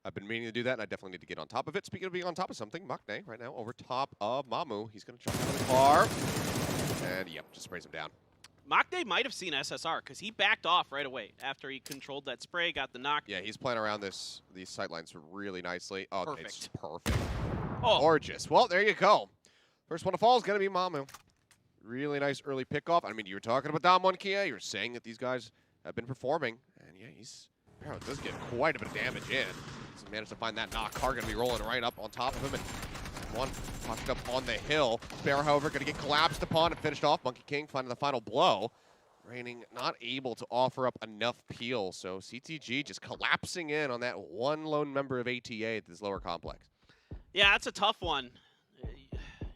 I've been meaning to do that, and I definitely need to get on top of it. Speaking of being on top of something, Maknae right now over top of Mamu. He's going to jump out of the car. And, yep, just sprays him down. Maknae might have seen SSR because he backed off right away after he controlled that spray, got the knock. Yeah, he's playing around these sightlines really nicely. Oh, Perfect. It's perfect. Oh. Gorgeous. Well, there you go. First one to fall is going to be Mamu. Really nice early pickoff. I mean, you were talking about DAMWON Kia. You were saying that these guys have been performing. And, yeah, Sparrow does get quite a bit of damage in. He's managed to find that knock. Car going to be rolling right up on top of him. And one popped up on the hill. Sparrow, however, going to get collapsed upon and finished off. Monkey King finding the final blow. Raining not able to offer up enough peel. So CTG just collapsing in on that one lone member of ATA at this lower complex. Yeah, that's a tough one.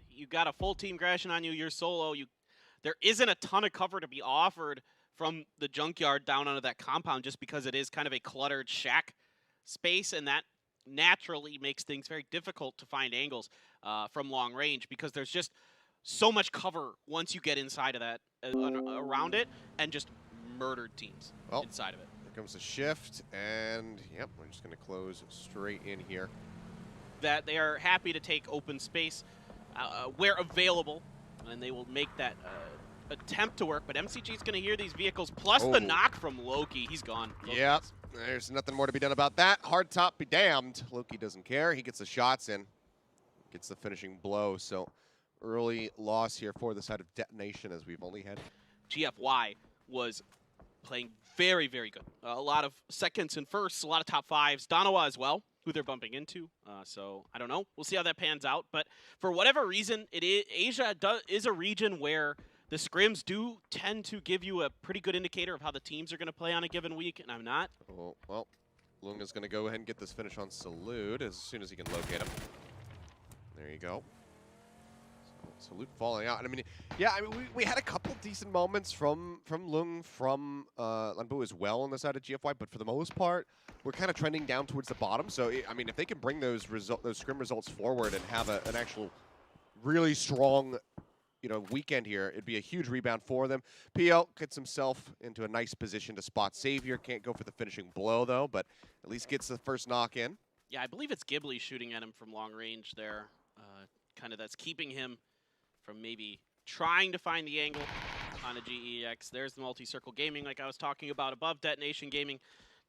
You got a full team crashing on you. You're solo. There isn't a ton of cover to be offered from the junkyard down onto that compound just because it is kind of a cluttered shack space, and that naturally makes things very difficult to find angles from long range because there's just so much cover once you get inside of that, around it, and just murdered teams inside of it. Here comes the shift, and yep, we're just going to close straight in here. That they are happy to take open space where available, and they will make that attempt to work, but MCG is going to hear these vehicles, plus the knock from Loki. He's gone. Yep, there's nothing more to be done about that. Hard top be damned. Loki doesn't care. He gets the shots in, gets the finishing blow, so early loss here for the side of Detonation, as we've only had. GFY was playing very, very good. A lot of seconds and firsts, a lot of top fives. Danawa as well, who they're bumping into. So I don't know. We'll see how that pans out. But for whatever reason, Asia is a region where the scrims do tend to give you a pretty good indicator of how the teams are going to play on a given week, and I'm not. Oh, well, Lunga's going to go ahead and get this finish on Salute as soon as he can locate him. There you go. Salute falling out. And I mean, yeah, I mean, we had a couple decent moments from Lung, from Lambu as well on the side of GFY, but for the most part, we're kind of trending down towards the bottom. So, I mean, if they can bring those scrim results forward and have an actual really strong, weekend here, it'd be a huge rebound for them. Pio gets himself into a nice position to spot Savior. Can't go for the finishing blow, though, but at least gets the first knock in. Yeah, I believe it's GHIBLI shooting at him from long range there. Kind of that's keeping him from maybe trying to find the angle on a GEX. There's the multi-circle gaming like I was talking about above Detonation Gaming.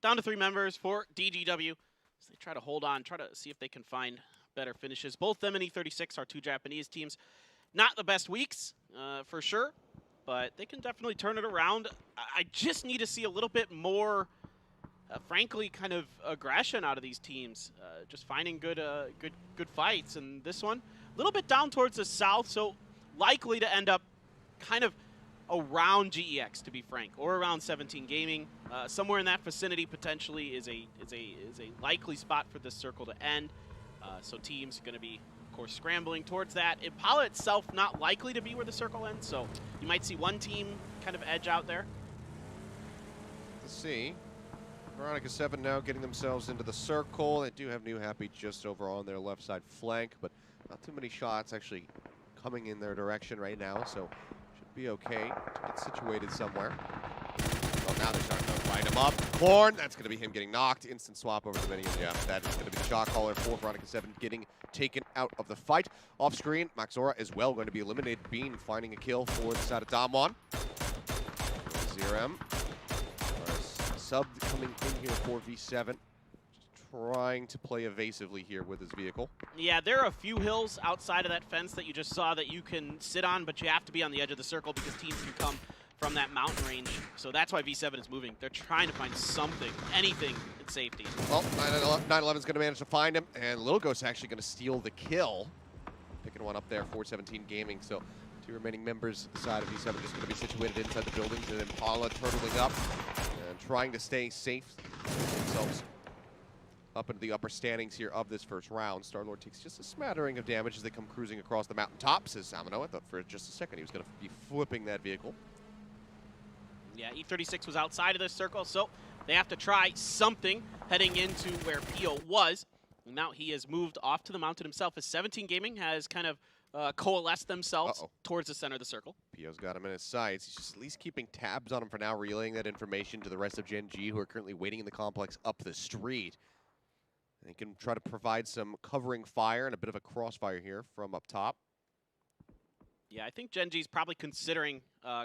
Down to 3 members for DGW. So they try to hold on, try to see if they can find better finishes. Both them and E36 are 2 Japanese teams. Not the best weeks, for sure, but they can definitely turn it around. I just need to see a little bit more, frankly, kind of aggression out of these teams. Just finding good fights. And this one, a little bit down towards the south, so likely to end up kind of around GEX, to be frank, or around 17 Gaming. Somewhere in that vicinity potentially is a likely spot for this circle to end. So teams are going to be, of course, scrambling towards that. Impala itself not likely to be where the circle ends, so you might see one team kind of edge out there. Let's see. Veronica 7 now getting themselves into the circle. They do have New Happy just over on their left side flank, but not too many shots actually coming in their direction right now, so should be okay to get situated somewhere. Well, now they're starting to light him up. Corn, that's going to be him getting knocked. Instant swap over to Minion. Yeah, that is going to be the shot caller for Veronica 7 getting taken out of the fight. Off screen, maczora as well going to be eliminated. Bean finding a kill for the side of DAMWON. ZRM. Sub coming in here for V7. Just trying to play evasively here with his vehicle. Yeah, there are a few hills outside of that fence that you just saw that you can sit on, but you have to be on the edge of the circle because teams can come from that mountain range. So that's why V7 is moving. They're trying to find something, anything in safety. Well, 911's going to manage to find him, and Little Ghost's actually going to steal the kill. Picking one up there for 17 Gaming. So 2 remaining members side of V7 just going to be situated inside the buildings, and Impala turtling up and trying to stay safe themselves up into the upper standings here of this first round. Starlord takes just a smattering of damage as they come cruising across the mountaintop, says Samino. I thought for just a second he was going to be flipping that vehicle. Yeah, E36 was outside of this circle, so they have to try something heading into where Pio was. And now he has moved off to the mountain himself as 17 Gaming has kind of coalesced themselves towards the center of the circle. Pio's got him in his sights. He's just at least keeping tabs on him for now, relaying that information to the rest of Gen.G, who are currently waiting in the complex up the street. He can try to provide some covering fire and a bit of a crossfire here from up top. Yeah, I think Gen.G's probably considering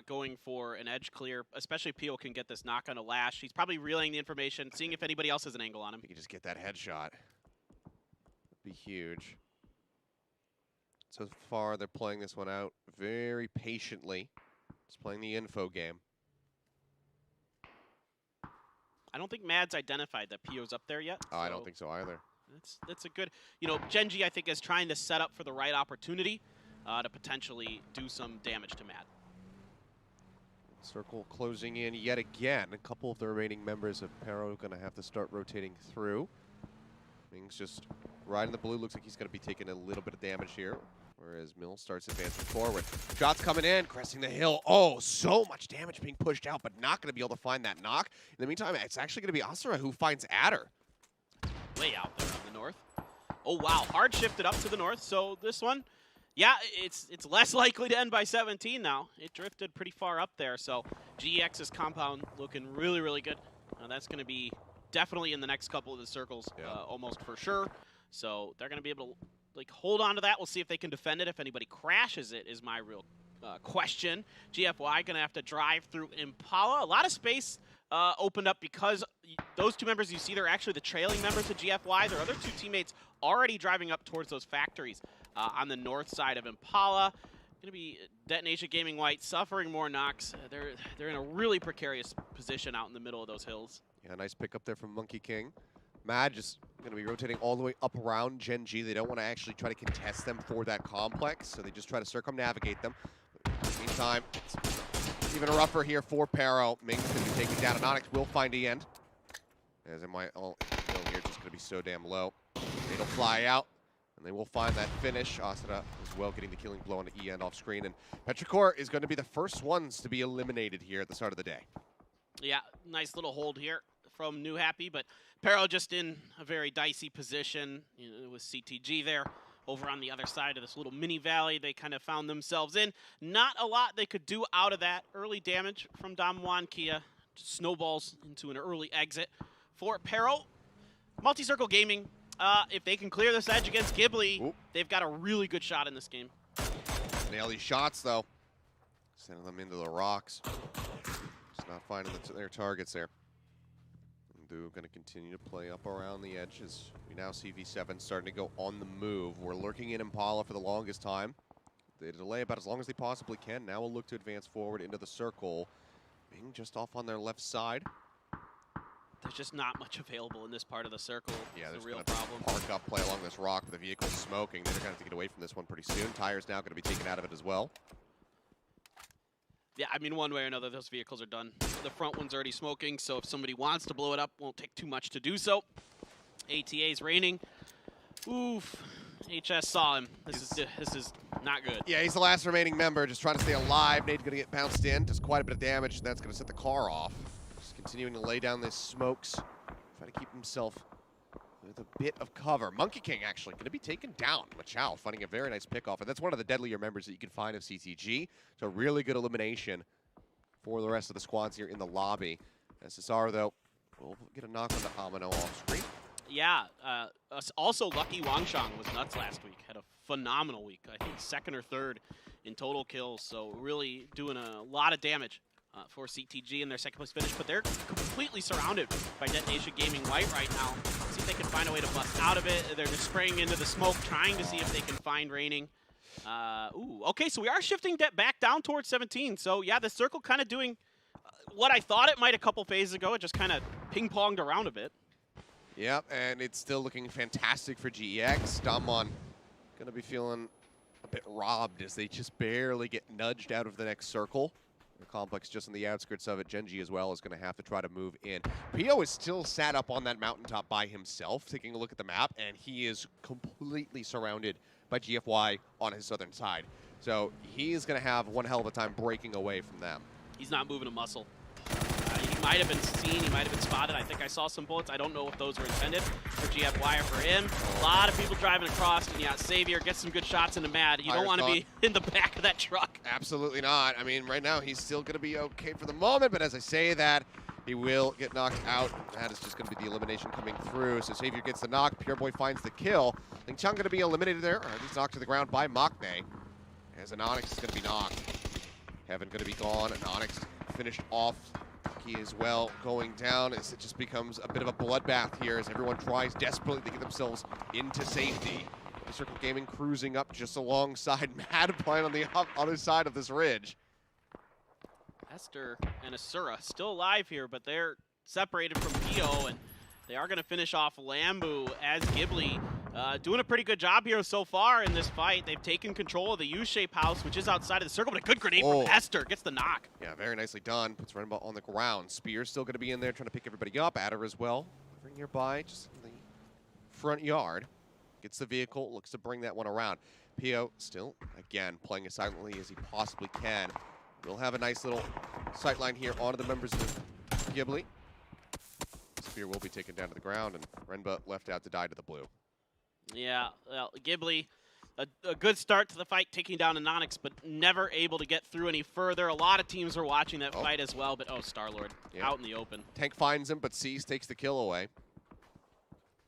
going for an edge clear, especially Pio can get this knock on a Lash. He's probably relaying the information, seeing if anybody else has an angle on him. He can just get that headshot. That'd be huge. So far, they're playing this one out very patiently. Just playing the info game. I don't think Mad's identified that Pio's up there yet. Oh, I don't think so either. That's a good, you know, Gen.G I think is trying to set up for the right opportunity to potentially do some damage to Mad. Circle closing in yet again. A couple of the remaining members of Sparrow going to have to start rotating through. Ming's just riding the blue. Looks like he's going to be taking a little bit of damage here, whereas Mill starts advancing forward. Shots coming in, cresting the hill. Oh, so much damage being pushed out, but not going to be able to find that knock. In the meantime, it's actually going to be Asura who finds Adder. Way out there on the north. Oh, wow. Hard shifted up to the north, so this one, yeah, it's less likely to end by 17 now. It drifted pretty far up there, so GEX's compound looking really, really good. That's going to be definitely in the next couple of the circles, almost for sure. So they're going to be able to like hold on to that. We'll see if they can defend it. If anybody crashes it is my real question. GFY going to have to drive through Impala. A lot of space opened up because those two members you see, they're actually the trailing members of GFY. Their other two teammates already driving up towards those factories on the north side of Impala. Going to be Detonation Gaming White suffering more knocks. They're in a really precarious position out in the middle of those hills. Yeah, nice pick up there from Monkey King. Mad just going to be rotating all the way up around Gen.G. They don't want to actually try to contest them for that complex, so they just try to circumnavigate them. But in the meantime, it's even rougher here for Sparrow. Ming's going to be taking down Inonix. Will find EEND. As it might, oh, here just going to be so damn low. It'll fly out, and they will find that finish. Asura as well getting the killing blow on the EEND off screen, and Petrichor is going to be the first ones to be eliminated here at the start of the day. Yeah, nice little hold here from New Happy, but Sparrow just in a very dicey position, you know, with CTG there. Over on the other side of this little mini valley, they kind of found themselves in. Not a lot they could do out of that. Early damage from DAMWON Kia. Just snowballs into an early exit for Sparrow. Multi-Circle Gaming, if they can clear this edge against GHIBLI, they've got a really good shot in this game. Nail these shots, though. Sending them into the rocks. Just not finding their targets there. Going to continue to play up around the edges. We now see V7 starting to go on the move. We're lurking in Impala for the longest time. They delay about as long as they possibly can. Now we'll look to advance forward into the circle. Being just off on their left side. There's just not much available in this part of the circle. Yeah, there's there's a real gonna problem. Park up, play along this rock, but the vehicle's smoking. They're going to have to get away from this one pretty soon. Tire's now going to be taken out of it as well. Yeah, I mean, one way or another, those vehicles are done. The front one's already smoking, so if somebody wants to blow it up, won't take too much to do so. ATA's raining. Oof. HS saw him. This is not good. Yeah, he's the last remaining member, just trying to stay alive. Nade's going to get bounced in. Does quite a bit of damage, and that's going to set the car off. Just continuing to lay down these smokes. Try to keep himself with a bit of cover. Monkey King actually going to be taken down. Machow finding a very nice pickoff, and that's one of the deadlier members that you can find of CTG. So a really good elimination for the rest of the squads here in the lobby. SSR, though, will get a knock on the Amino off screen. Yeah, also Lucky Wangshang was nuts last week. Had a phenomenal week. I think second or third in total kills, so really doing a lot of damage for CTG in their second place finish, but they're completely surrounded by Detonation Gaming White right now. See if they can find a way to bust out of it. They're just spraying into the smoke, trying to see if they can find raining. Ooh, okay, so we are shifting back down towards 17. So yeah, the circle kind of doing what I thought it might a couple phases ago. It just kind of ping-ponged around a bit. Yep, and it's still looking fantastic for GEX. DAMWON going to be feeling a bit robbed as they just barely get nudged out of the next circle. The complex just on the outskirts of it. Gen.G as well is going to have to try to move in. Pio is still sat up on that mountaintop by himself, taking a look at the map, and he is completely surrounded by GFY on his southern side. So he is going to have one hell of a time breaking away from them. He's not moving a muscle. He might have been seen, he might have been spotted. I think I saw some bullets. I don't know if those were intended for GFY or for him. A lot of people driving across, and yeah, Xavier gets some good shots into Mad. You don't want to be in the back of that truck. Absolutely not. I mean, right now he's still going to be okay for the moment, but as I say that, He will get knocked out. That is just going to be the elimination coming through. So Savior gets the knock. Pure Boy finds the kill. Ling Chang going to be eliminated there, or at least knocked to the ground by Maknae. As Inonix is going to be knocked. Heaven going to be gone. Inonix finished off. He as well going down as it just becomes a bit of a bloodbath here as everyone tries desperately to get themselves into safety. Circle Gaming cruising up just alongside Mad playing on the other side of this ridge. Esther and Asura still alive here, but they're separated from Pio, and they are going to finish off Lambu as GHIBLI. Doing a pretty good job here so far in this fight. They've taken control of the U-shape house, which is outside of the circle, but a good grenade from Esther. Gets the knock. Yeah, very nicely done. Puts Renba on the ground. Spear's still going to be in there trying to pick everybody up. Adder as well. Right nearby, just in the front yard. Gets the vehicle, looks to bring that one around. Pio still, again, playing as silently as he possibly can. We'll have a nice little sightline here onto the members of GHIBLI. Spear will be taken down to the ground, and Renba left out to die to the blue. Yeah, well, GHIBLI, a good start to the fight, taking down Inonix, but never able to get through any further. A lot of teams were watching that fight as well, but Star-Lord out in the open. Tank finds him, but Seas takes the kill away.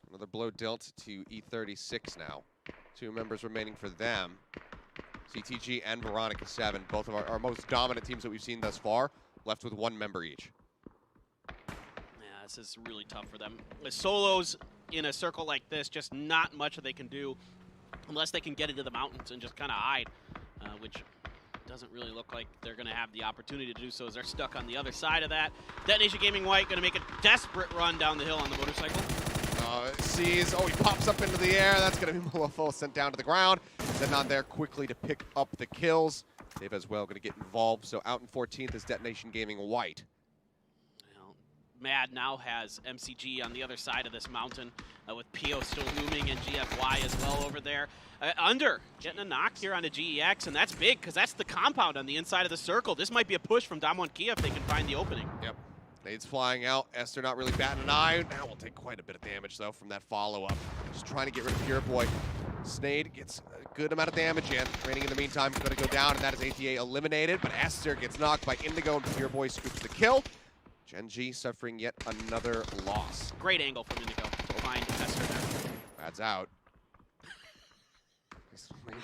Another blow dealt to E36 now. 2 members remaining for them. CTG and Veronica 7, both of our most dominant teams that we've seen thus far, left with 1 member each. Yeah, this is really tough for them. With solos in a circle like this, just not much that they can do unless they can get into the mountains and just kind of hide, which doesn't really look like they're going to have the opportunity to do so as they're stuck on the other side of that. DetonAtion Gaming White going to make a desperate run down the hill on the motorcycle. Sees, he pops up into the air. That's going to be Mulafo sent down to the ground. Then on there quickly to pick up the kills. DAEVA as well going to get involved. So out in 14th is DetonAtion Gaming White. Well, Mad now has MCG on the other side of this mountain with Pio still looming and GFY as well over there. Under getting a knock here on a GEX, and that's big because that's the compound on the inside of the circle. This might be a push from DAMWON Kia if they can find the opening. Yep. Nades flying out. Esther not really batting an eye. Now we'll take quite a bit of damage, though, from that follow-up. Just trying to get rid of Pure Boy. Snade gets a good amount of damage in. Raining in the meantime is going to go down, and that is ATA eliminated. But Esther gets knocked by Indigo, and Pure Boy scoops the kill. Gen.G suffering yet another loss. Great angle from Indigo. Find Esther there. Bad's out.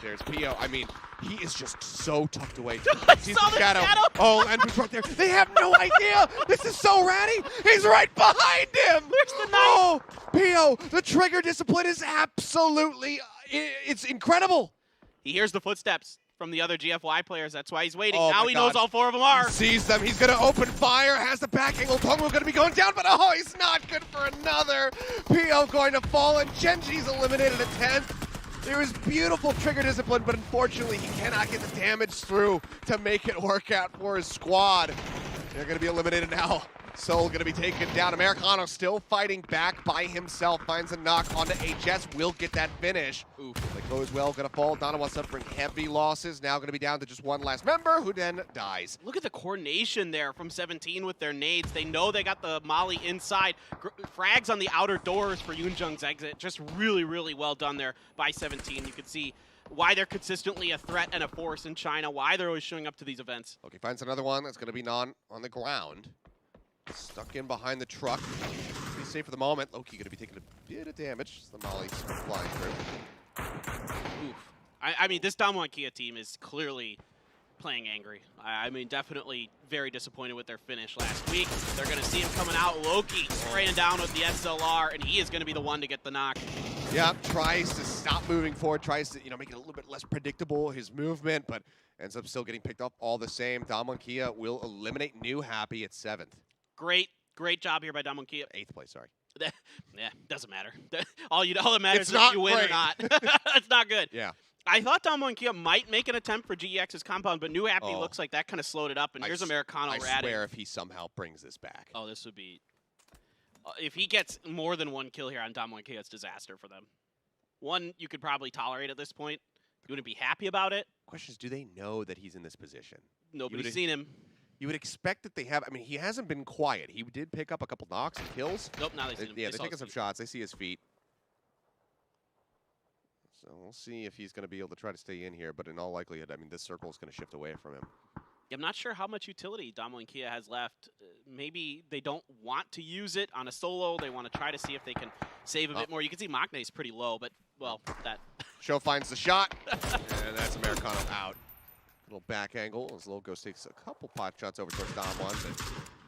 There's Pio. I mean, he is just so tucked away. He's the shadow. Oh, and he's right there. They have no idea. This is so ratty. He's right behind him. There's the knife. Oh, Pio, the trigger discipline is absolutely, it's incredible. He hears the footsteps from the other GFY players. That's why he's waiting. Oh now he knows all 4 of them are. He sees them. He's going to open fire. Has the back angle. Tongwu going to be going down, but he's not good for another. Pio going to fall, and Gen.G's eliminated at 10th. There was beautiful trigger discipline, but unfortunately he cannot get the damage through to make it work out for his squad. They're going to be eliminated now. Seoul going to be taken down. Americano still fighting back by himself. Finds a knock onto HS. Will get that finish. Oof. LeClo as well going to fall. Danawa suffering heavy losses. Now going to be down to just 1 last member who then dies. Look at the coordination there from 17 with their nades. They know they got the molly inside. Frags on the outer doors for Yoonjung's exit. Just really, really well done there by 17. You can see why they're consistently a threat and a force in China, why they're always showing up to these events. Okay, finds another one that's going to be on the ground. Stuck in behind the truck. Pretty safe for the moment. Loki going to be taking a bit of damage. The molly's flying through. Oof. I mean, this DAMWON Kia team is clearly playing angry. I mean, definitely very disappointed with their finish last week. They're going to see him coming out. Loki spraying down with the SLR, and he is going to be the one to get the knock. Yeah, tries to stop moving forward, tries to make it a little bit less predictable, his movement, but ends up still getting picked up all the same. DAMWON Kia will eliminate New Happy at 7th. Great job here by DAMWON Kia. 8th place, sorry. Yeah, doesn't matter. All that matters is if you win or not. It's not good. Yeah. I thought DAMWON Kia might make an attempt for GEX's compound, but New Happy looks like that kind of slowed it up, and here's Americano ratting. I swear if he somehow brings this back. Oh, this would be... if he gets more than 1 kill here on DAMWON Kia, it's disaster for them. 1 you could probably tolerate at this point. You wouldn't be happy about it. Question is, do they know that he's in this position? Nobody's seen him. You would expect that they have. I mean, he hasn't been quiet. He did pick up a couple knocks and kills. Nope, now they see him. Yeah, they're taking some shots. They see his feet. So we'll see if he's going to be able to try to stay in here. But in all likelihood, I mean, this circle is going to shift away from him. I'm not sure how much utility DAMWON Kia has left. Maybe they don't want to use it on a solo. They want to try to see if they can save a bit more. You can see Maknae's pretty low, but, well, that... Show finds the shot, and that's Americano out. Little back angle as Logos takes a couple pot shots over towards DAMWON, but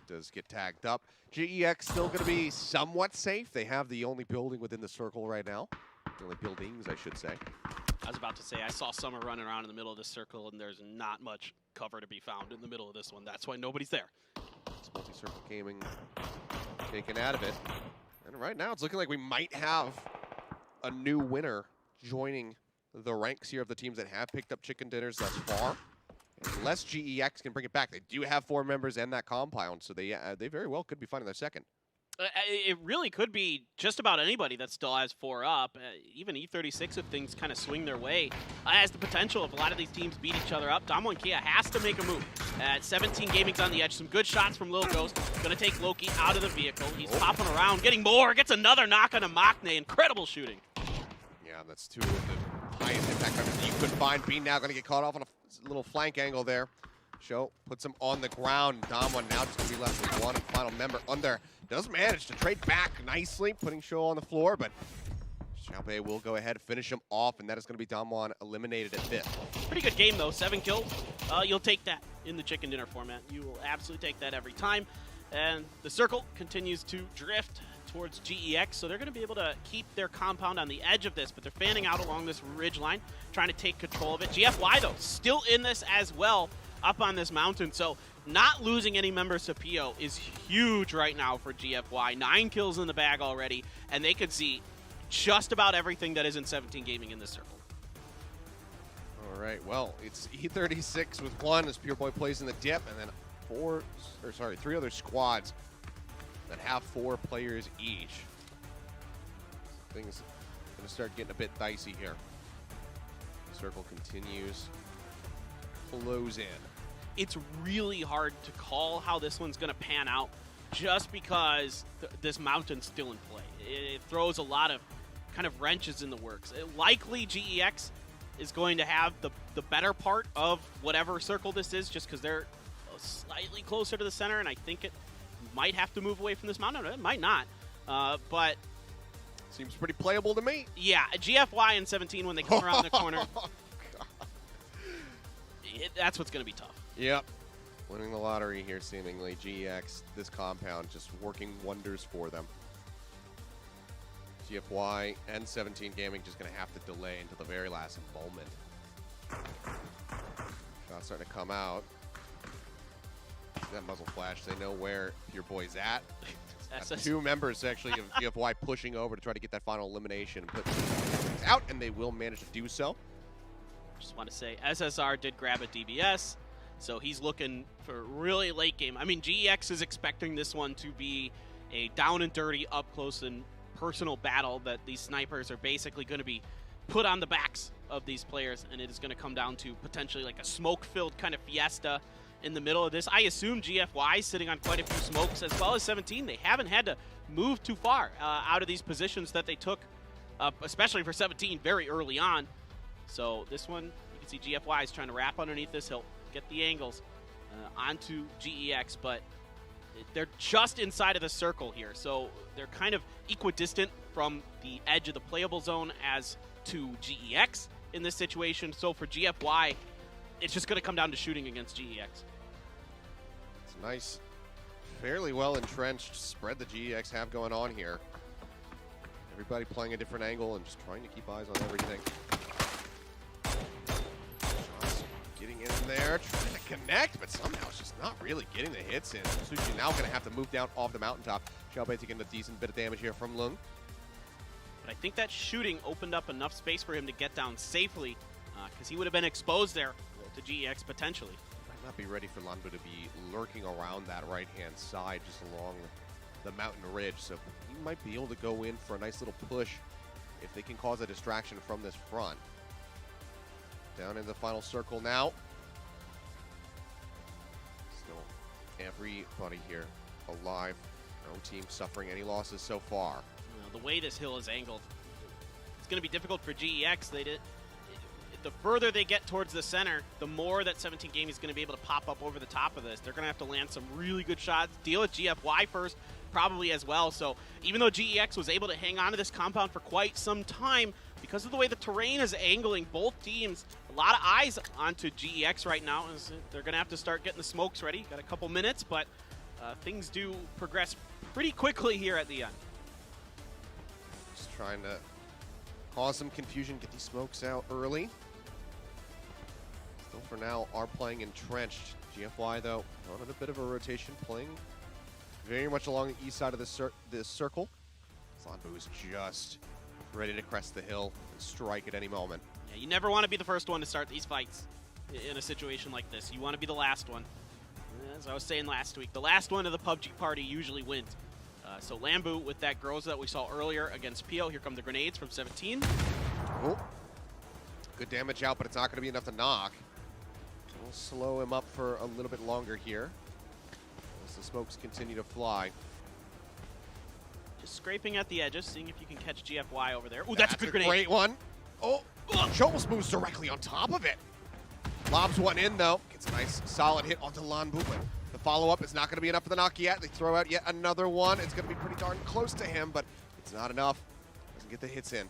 does get tagged up. GEX still going to be somewhat safe. They have the only building within the circle right now. The only buildings, I should say. I was about to say, I saw Summer running around in the middle of this circle, and there's not much cover to be found in the middle of this one. That's why nobody's there. It's multi-circle gaming taken out of it. And right now, it's looking like we might have a new winner joining the ranks here of the teams that have picked up chicken dinners thus far. Unless GEX can bring it back. They do have 4 members and that compound, so they very well could be finding their second. It really could be just about anybody that still has 4 up. Even E36, if things kind of swing their way, has the potential if a lot of these teams beat each other up. DAMWON Kia has to make a move. 17 Gaming's on the edge. Some good shots from Lil Ghost. Going to take Loki out of the vehicle. He's popping around, getting more. Gets another knock on a Maknae. Incredible shooting. Yeah, that's 2 of the highest impact members that you could find. Bean now going to get caught off on a little flank angle there. Show puts him on the ground. DAMWON now just going to be left with 1 final member under. Does manage to trade back nicely, putting Show on the floor, but Xiaobei will go ahead and finish him off, and that is going to be DAMWON eliminated at 5th. Pretty good game, though. 7 kills. You'll take that in the chicken dinner format. You will absolutely take that every time. And the circle continues to drift towards GEX, so they're going to be able to keep their compound on the edge of this, but they're fanning out along this ridge line, trying to take control of it. GFY, though, still in this as well, up on this mountain, so not losing any members to Pio is huge right now for GFY. 9 kills in the bag already, and they could see just about everything that is in 17 Gaming in this circle. All right, well, it's E36 with 1 as Pure Boy plays in the dip, and then 3 other squads that have 4 players each. Things going to start getting a bit dicey here. The circle continues to close in. It's really hard to call how this one's going to pan out just because this mountain's still in play. It throws a lot of kind of wrenches in the works. Likely GEX is going to have the better part of whatever circle this is just because they're slightly closer to the center, and I think it might have to move away from this mountain. It might not, but... Seems pretty playable to me. Yeah, GFY and 17 when they come around the corner. Oh, that's what's going to be tough. Yep. Winning the lottery here, seemingly. GEX, this compound, just working wonders for them. GFY and 17 Gaming just going to have to delay until the very last moment. Shots starting to come out. That muzzle flash, they know where your boy's at. 2 members actually of GFY pushing over to try to get that final elimination. Put things out, and they will manage to do so. Just want to say, SSR did grab a DBS, so he's looking for really late game. I mean, GEX is expecting this one to be a down and dirty, up close and personal battle that these snipers are basically going to be put on the backs of these players, and it is going to come down to potentially like a smoke-filled kind of fiesta in the middle of this. I assume GFY is sitting on quite a few smokes, as well as 17. They haven't had to move too far out of these positions that they took, especially for 17, very early on. So this one, you can see GFY is trying to wrap underneath this hill, get the angles onto GEX, but they're just inside of the circle here. So they're kind of equidistant from the edge of the playable zone as to GEX in this situation. So for GFY, it's just going to come down to shooting against GEX. It's a nice, fairly well entrenched spread the GEX have going on here. Everybody playing a different angle and just trying to keep eyes on everything. Shots getting in there, trying to connect, but somehow it's just not really getting the hits in. Sushi now going to have to move down off the mountaintop. Xiaobei taking a decent bit of damage here from Lung. But I think that shooting opened up enough space for him to get down safely, because he would have been exposed there to GEX potentially. Might not be ready for Lambu to be lurking around that right-hand side just along the mountain ridge, so he might be able to go in for a nice little push if they can cause a distraction from this front. Down in the final circle now. Still everybody here alive. No team suffering any losses so far. You know, the way this hill is angled, it's going to be difficult for GEX. the further they get towards the center, the more that 17 Gaming is going to be able to pop up over the top of this. They're going to have to land some really good shots, deal with GFY first, probably as well. So even though GEX was able to hang on to this compound for quite some time, because of the way the terrain is angling, both teams, a lot of eyes onto GEX right now. As they're going to have to start getting the smokes ready. Got a couple minutes, but things do progress pretty quickly here at the end. Just trying to cause some confusion, get these smokes out early. Still for now are playing entrenched. GFY though on a bit of a rotation, playing very much along the east side of this circle. Lambu is just ready to crest the hill and strike at any moment. Yeah, you never want to be the first one to start these fights in a situation like this. You want to be the last one. As I was saying last week, the last one of the PUBG party usually wins. So Lambu with that Groza that we saw earlier against Pio. Here come the grenades from 17. Oh, good damage out, but it's not going to be enough to knock. We'll slow him up for a little bit longer here as the smokes continue to fly. Just scraping at the edges, seeing if you can catch GFY over there. Ooh, that's a good grenade. Great one. Oh, almost moves directly on top of it. Lobs one in, though. Gets a nice, solid hit onto Lambu, but the follow-up is not going to be enough for the knock yet. They throw out yet another one. It's going to be pretty darn close to him, but it's not enough. Doesn't get the hits in.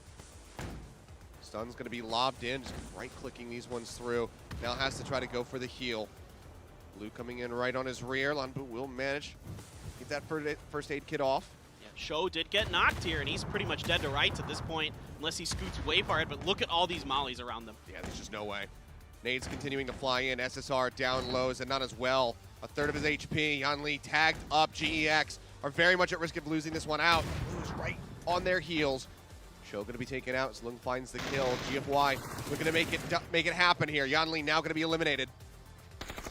Stun's going to be lobbed in, just right-clicking these ones through. Now has to try to go for the heal. Blue coming in right on his rear. Lambu will manage to get that first aid kit off. Yeah, Sho did get knocked here, and he's pretty much dead to rights at this point, unless he scoots way far ahead, but look at all these mollies around them. Yeah, there's just no way. Nades continuing to fly in. SSR down lows and not as well. A third of his HP. Yanli tagged up. GEX are very much at risk of losing this one out. Blue's right on their heels. Sho going to be taken out. Slung finds the kill. GFY, we're going to make it happen here. Yanli now going to be eliminated.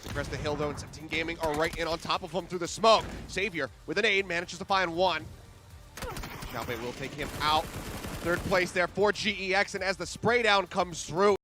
Across the hill though, and 17 Gaming are right in on top of him through the smoke. Savior with an aid manages to find one. Xiaobei will take him out. Third place there for GEX, and as the spray down comes through,